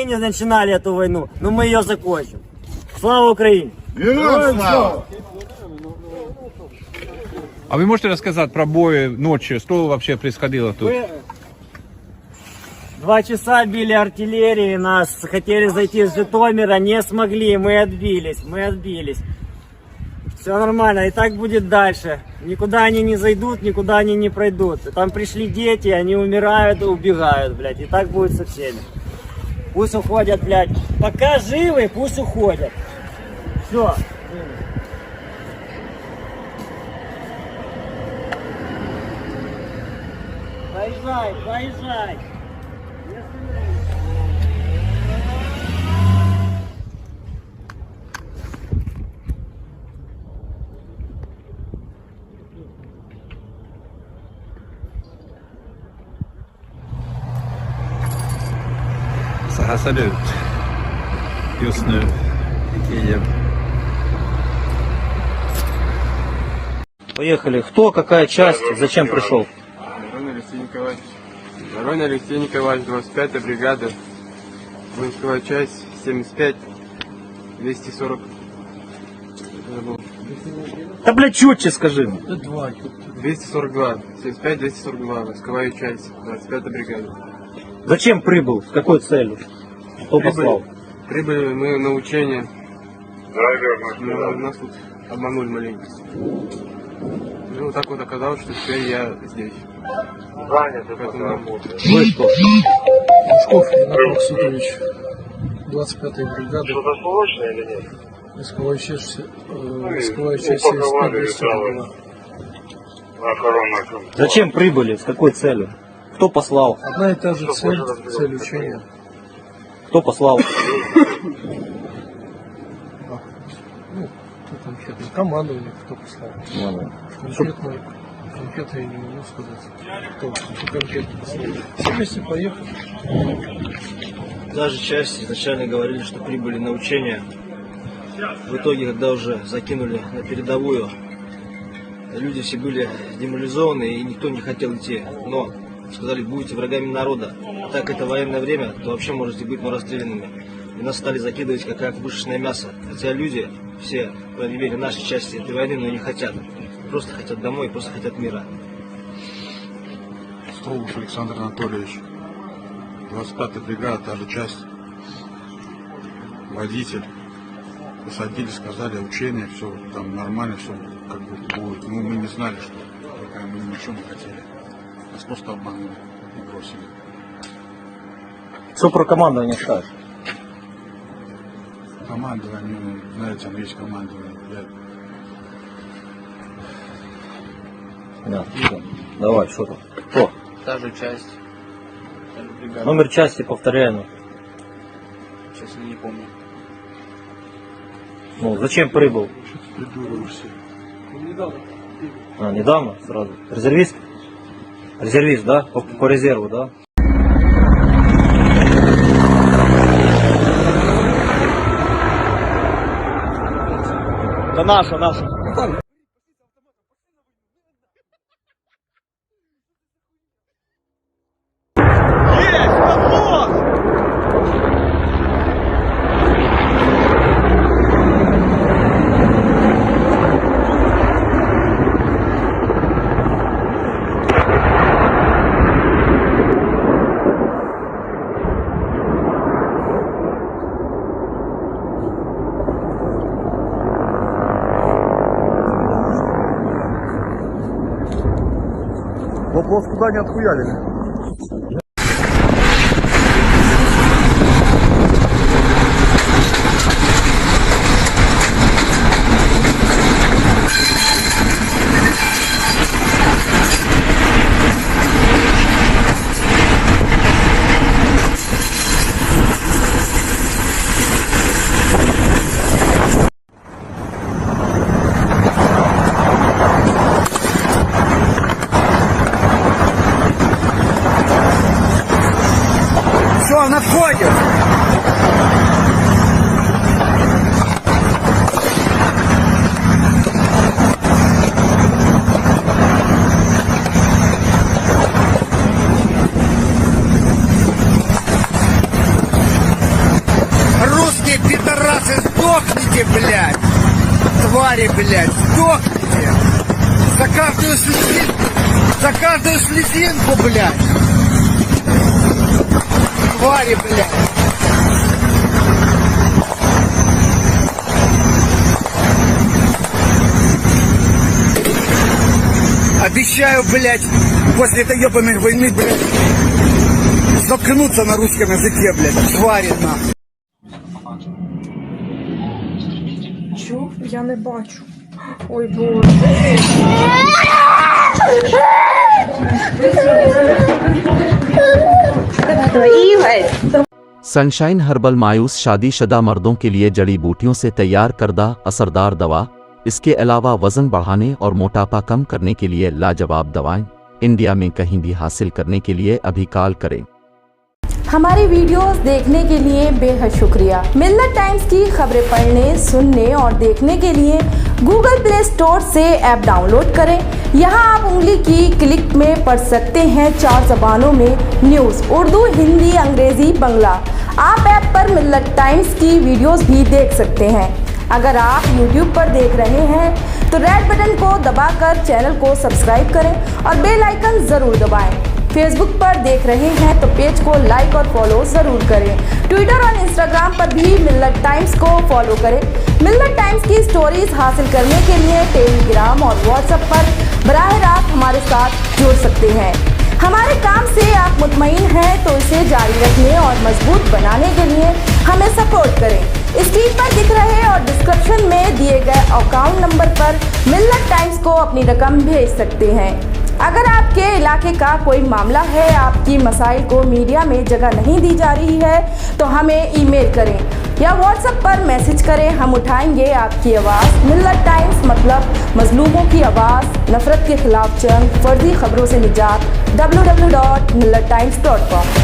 Мы не начинали эту войну, но мы ее закончим. Слава Украине! Героям слава! А вы можете рассказать про бой ночью? Что вообще происходило тут? 2 часа били артиллерии, нас хотели зайти с Житомира, не смогли, мы отбились. Все нормально, и так будет дальше. Никуда они не зайдут, никуда они не пройдут. Там пришли дети, они умирают и убегают, блядь, и так будет со всеми. Пусть уходят, блядь. Пока живы, пусть уходят. Все. Поезжай. Så här ser det ut just nu i Kiev. Поехали. Кто, какая часть, зачем пришел? Воронин Алексей Николаевич, 25-я бригада, воинская часть 75, 240. Да, блядь, четче скажи. 242, 75, 242, войсковая часть, 25-я бригада. Зачем прибыл? С какой целью? Кто послал? Прибыли мы на учение. Но нас тут обманули маленько. Ну, вот так вот оказалось, что теперь я здесь. Вы что? Мушков Ренат Максутович, 25-я бригада. Что-то срочно или нет? Войсковая часть 75-242. Зачем прибыли? С какой целью? Кто послал? Одна и та же цель учения. Кто послал? Ну, кто конкретно? Командование, кто послал. Конкретно я не могу сказать. Кто конкретно послал. Все вместе поехали. Та же часть изначально говорили, что прибыли на учения. В итоге, когда уже закинули на передовую, люди все были деморализованы и никто не хотел идти. Но сказали, будете врагами народа. А так это военное время, то вообще можете быть расстрелянными. И нас стали закидывать как пушечное мясо. Хотя люди, все, по крайней мере, нашей части этой войны, но не хотят. Просто хотят домой, просто хотят мира. Столбов Александр Анатольевич, 25-я бригада, та же часть, водитель. Посадили, сказали, учение, все там нормально, все как бы будет. Ну, мы не знали, что мы ничего не хотели. Нас просто обманули и бросили. Что про командование скажешь? Командование, знаете, там есть командование. Да. Давай, что там? Кто? Та же часть. Номер части повторяю. Сейчас я не помню. Ну, зачем прибыл? Придуриваешься. Недавно сразу. Резервист? Резервист, да? По резерву, да? Да наша. Вопрос, куда не отхуярили? Все, на входе. Русские пидорасы, сдохните, блядь! Твари, блядь, сдохните! За каждую слезинку, блядь! Твари, блядь! Обещаю, блядь, после этой ебаной войны, блядь, заткнуться на русском языке, блядь, твари, нахуй! Чу? Я не бачу. Ой, Боже. Sunshine herbal मायूस शादीशुदा मर्दों के लिए जड़ी बूटियों से तैयार करदा असरदार दवा। इसके अलावा वज़न बढ़ाने और मोटापा कम करने के लिए लाजवाब दवाएं इंडिया में कहीं भी हासिल करने के लिए अभी कॉल करें। हमारी वीडियोस देखने के लिए बेहद शुक्रिया। मिल्लत टाइम्स की खबरें पढ़ने, सुनने और देखने के लिए गूगल प्ले स्टोर से ऐप डाउनलोड करें। यहाँ आप उंगली की क्लिक में पढ़ सकते हैं 4 ज़बानों में न्यूज़, उर्दू, हिंदी, अंग्रेज़ी, बांग्ला। आप ऐप पर मिल्लत टाइम्स की वीडियोस भी देख सकते हैं। अगर आप YouTube पर देख रहे हैं तो रेड बटन को दबाकर चैनल को सब्सक्राइब करें और बेल आइकन ज़रूर दबाएं। फेसबुक पर देख रहे हैं तो पेज को लाइक और फॉलो ज़रूर करें। ट्विटर और इंस्टाग्राम पर भी मिल्लत टाइम्स को फॉलो करें। मिल्लत टाइम्स की स्टोरीज हासिल करने के लिए टेलीग्राम और व्हाट्सएप पर बराह रास्त हमारे साथ जुड़ सकते हैं। हमारे काम से आप मुतमईन हैं तो इसे जारी रखने और मजबूत बनाने के लिए हमें सपोर्ट करें। स्क्रीन पर दिख रहे और डिस्क्रिप्शन में दिए गए अकाउंट नंबर पर मिल्लत टाइम्स को अपनी रकम भेज सकते हैं। अगर आपके इलाके का कोई मामला है, आपकी मसाइल को मीडिया में जगह नहीं दी जा रही है तो हमें ईमेल करें या व्हाट्सएप पर मैसेज करें। हम उठाएंगे आपकी आवाज़। मिल्लत टाइम्स मतलब मजलूमों की आवाज़, नफरत के खिलाफ जंग, फर्जी खबरों से निजात। www.millattimes.com